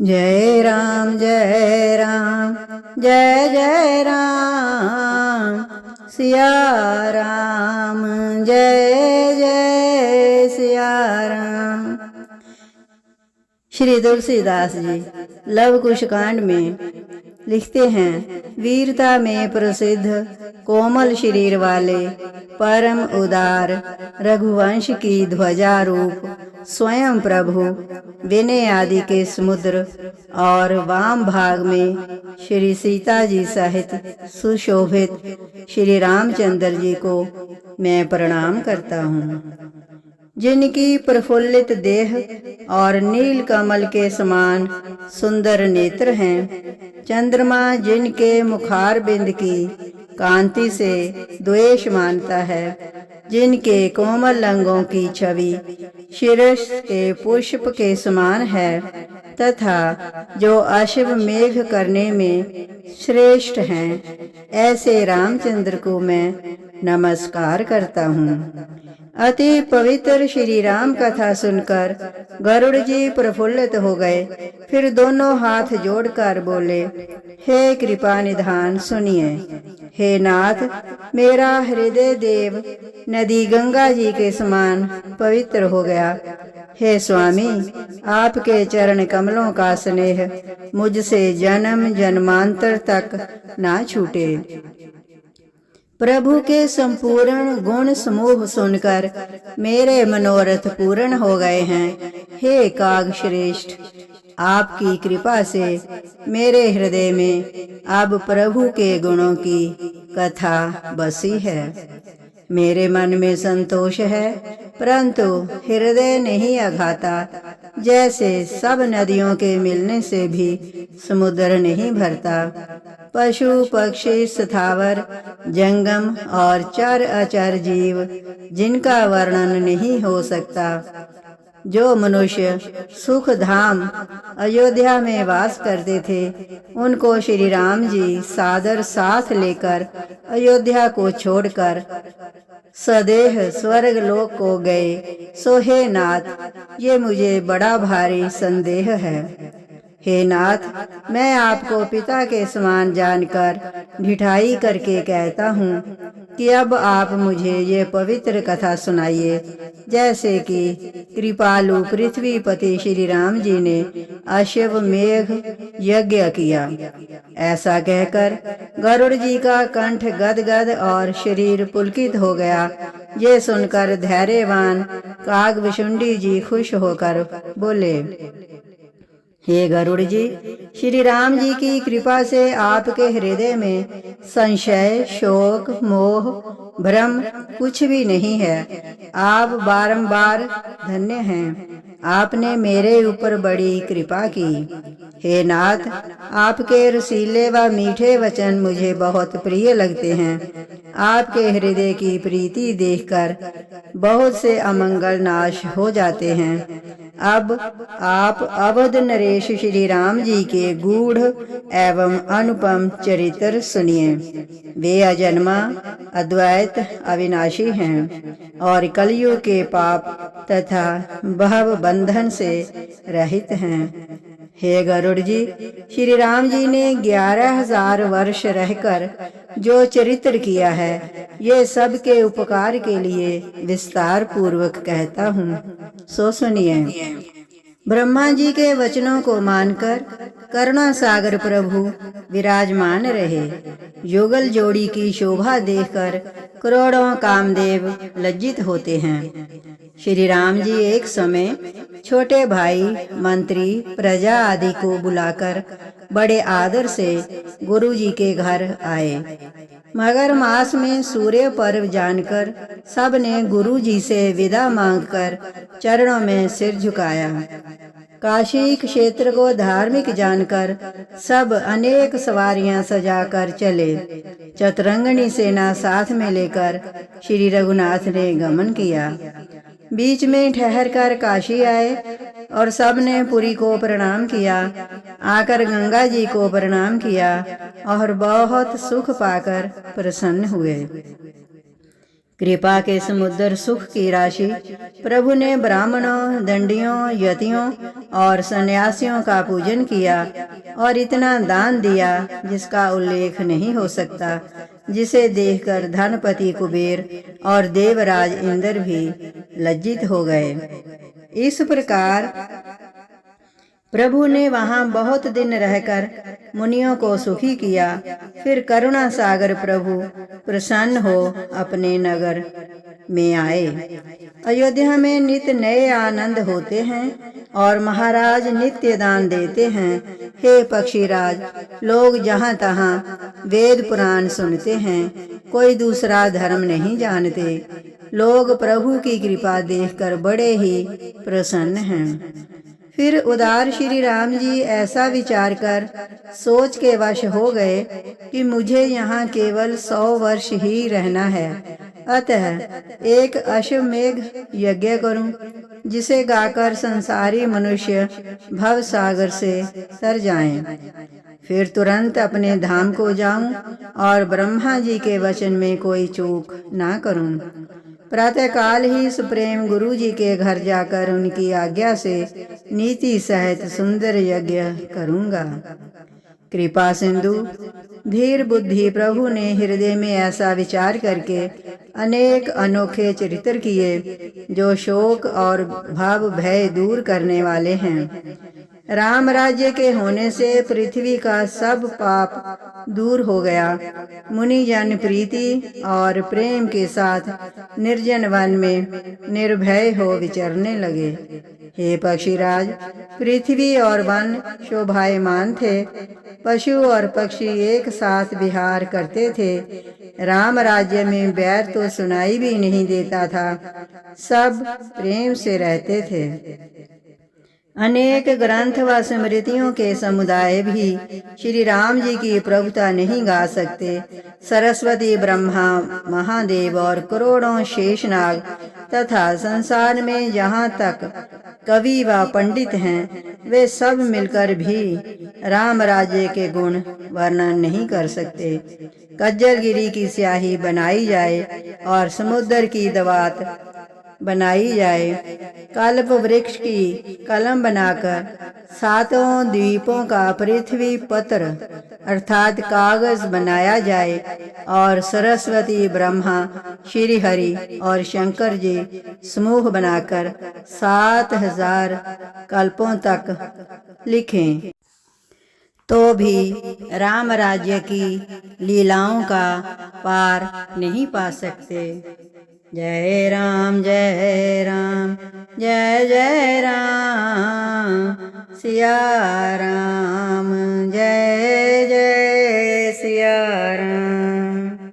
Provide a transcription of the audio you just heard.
जय राम जय राम जय जय राम सिया राम जय जय सिया राम। श्री तुलसीदास जी लव कुश कांड में लिखते हैं, वीरता में प्रसिद्ध कोमल शरीर वाले परम उदार रघुवंश की ध्वजा रूप स्वयं प्रभु विनय आदि के समुद्र और वाम भाग में श्री सीता जी सहित सुशोभित श्री रामचंद्र जी को मैं प्रणाम करता हूँ। जिनकी प्रफुल्लित देह और नील कमल के समान सुंदर नेत्र हैं, चंद्रमा जिनके मुखार बिंद की कांति से द्वेष मानता है, जिनके कोमल अंगों की छवि शीर्ष के पुष्प के समान है तथा जो अशिव मेघ करने में श्रेष्ठ हैं, ऐसे रामचंद्र को मैं नमस्कार करता हूँ। अति पवित्र श्री राम कथा सुनकर गरुड़ जी प्रफुल्लित हो गए। फिर दोनों हाथ जोड़कर बोले, हे कृपा निधान सुनिए। हे नाथ, मेरा हृदय देव नदी गंगा जी के समान पवित्र हो गया। हे स्वामी, आपके चरण कमलों का स्नेह मुझसे जन्म जन्मांतर तक ना छूटे। प्रभु के संपूर्ण गुण समूह सुनकर मेरे मनोरथ पूर्ण हो गए हैं। हे काग श्रेष्ठ, आपकी कृपा से मेरे हृदय में अब प्रभु के गुणों की कथा बसी है। मेरे मन में संतोष है, परंतु हृदय नहीं अघाता। जैसे सब नदियों के मिलने से भी समुद्र नहीं भरता। पशु पक्षी स्थावर जंगम और चर अचर जीव जिनका वर्णन नहीं हो सकता, जो मनुष्य सुख धाम अयोध्या में वास करते थे, उनको श्री राम जी सादर साथ लेकर अयोध्या को छोड़कर सदेह स्वर्ग लोक को गए। सो हे नाथ, ये मुझे बड़ा भारी संदेह है। हे नाथ, मैं आपको पिता के समान जानकर ढिठाई करके कहता हूँ कि अब आप मुझे ये पवित्र कथा सुनाइए, जैसे कि कृपालु पृथ्वीपति श्री राम जी ने अश्व मेघ यज्ञ किया। ऐसा कहकर गरुड़ जी का कंठ गदगद और शरीर पुलकित हो गया। ये सुनकर धैर्यवान कागभुशुंडी जी खुश होकर बोले, हे गरुड़ जी, श्री राम जी की कृपा से आपके हृदय में संशय शोक मोह भ्रम कुछ भी नहीं है। आप बारंबार धन्य हैं। आपने मेरे ऊपर बड़ी कृपा की। हे नाथ, आपके रसीले व मीठे वचन मुझे बहुत प्रिय लगते हैं। आपके हृदय की प्रीति देखकर बहुत से अमंगल नाश हो जाते हैं। अब आप अवध नरेश श्री राम जी के गूढ़ एवं अनुपम चरित्र सुनिए। वे अजन्मा अद्वैत अविनाशी हैं और कलयुग के पाप तथा भव बंधन से रहित हैं। हे गरुड़ जी, श्री राम जी ने 11,000 वर्ष रहकर जो चरित्र किया है, ये सबके उपकार के लिए विस्तार पूर्वक कहता हूँ, सो सुनिए। ब्रह्मा जी के वचनों को मानकर करुणा सागर प्रभु विराजमान रहे। युगल जोड़ी की शोभा देखकर करोड़ों कामदेव लज्जित होते हैं। श्री राम जी एक समय छोटे भाई मंत्री प्रजा आदि को बुलाकर बड़े आदर से गुरु जी के घर आए। मगर मास में सूर्य पर्व जानकर सब ने गुरु जी से विदा मांगकर चरणों में सिर झुकाया। काशी क्षेत्र को धार्मिक जानकर सब अनेक सवारियां सजाकर चले। चतुरंगनी सेना साथ में लेकर श्री रघुनाथ ने गमन किया। बीच में ठहर कर काशी आए और सब ने पुरी को प्रणाम किया। आकर गंगा जी को प्रणाम किया और बहुत सुख पाकर प्रसन्न हुए। कृपा के समुद्र सुख की राशि प्रभु ने ब्राह्मणों, दंडियों, यतियों और सन्यासियों का पूजन किया और इतना दान दिया जिसका उल्लेख नहीं हो सकता, जिसे देखकर धनपति कुबेर और देवराज इंद्र भी लज्जित हो गए। इस प्रकार प्रभु ने वहां बहुत दिन रहकर मुनियों को सुखी किया। फिर करुणा सागर प्रभु प्रसन्न हो अपने नगर में आए। अयोध्या में नित्य नए आनंद होते हैं और महाराज नित्य दान देते हैं। हे पक्षीराज, लोग जहाँ तहाँ वेद पुराण सुनते हैं, कोई दूसरा धर्म नहीं जानते। लोग प्रभु की कृपा देखकर बड़े ही प्रसन्न हैं। फिर उदार श्री राम जी ऐसा विचार कर सोच के वश हो गए कि मुझे यहाँ केवल 100 वर्ष ही रहना है, अतः एक अश्वमेघ यज्ञ करूं, जिसे गाकर संसारी मनुष्य भव सागर से तर जाएं। फिर तुरंत अपने धाम को जाऊं और ब्रह्मा जी के वचन में कोई चूक ना करूं। प्रातःकाल ही सुप्रेम गुरु जी के घर जाकर उनकी आज्ञा से नीति सहित सुंदर यज्ञ करूंगा। कृपा सिंधु धीर बुद्धि प्रभु ने हृदय में ऐसा विचार करके अनेक अनोखे चरित्र किए, जो शोक और भाव भय दूर करने वाले हैं। राम राज्य के होने से पृथ्वी का सब पाप दूर हो गया। मुनि जन प्रीति और प्रेम के साथ निर्जन वन में निर्भय हो विचरने लगे। हे पक्षीराज, पृथ्वी और वन शोभायमान थे। पशु और पक्षी एक साथ विहार करते थे। राम राज्य में बैर तो सुनाई भी नहीं देता था, सब प्रेम से रहते थे। अनेक ग्रंथ व स्मृतियों के समुदाय भी श्री राम जी की प्रभुता नहीं गा सकते। सरस्वती, ब्रह्मा, महादेव और करोड़ों शेषनाग तथा संसार में जहाँ तक कवि व पंडित हैं, वे सब मिलकर भी राम राज्य के गुण वर्णन नहीं कर सकते। कज्जलगिरी की स्याही बनाई जाए और समुद्र की दवात बनाई जाए, कल्प वृक्ष की कलम बनाकर सातों द्वीपों का पृथ्वी पत्र अर्थात कागज बनाया जाए और सरस्वती, ब्रह्मा, श्री हरि और शंकर जी समूह बनाकर 7000 कल्पों तक लिखें, तो भी राम राज्य की लीलाओं का पार नहीं पा सकते। जय राम जय राम, जय जय राम, सिया राम, जय जय सिया राम।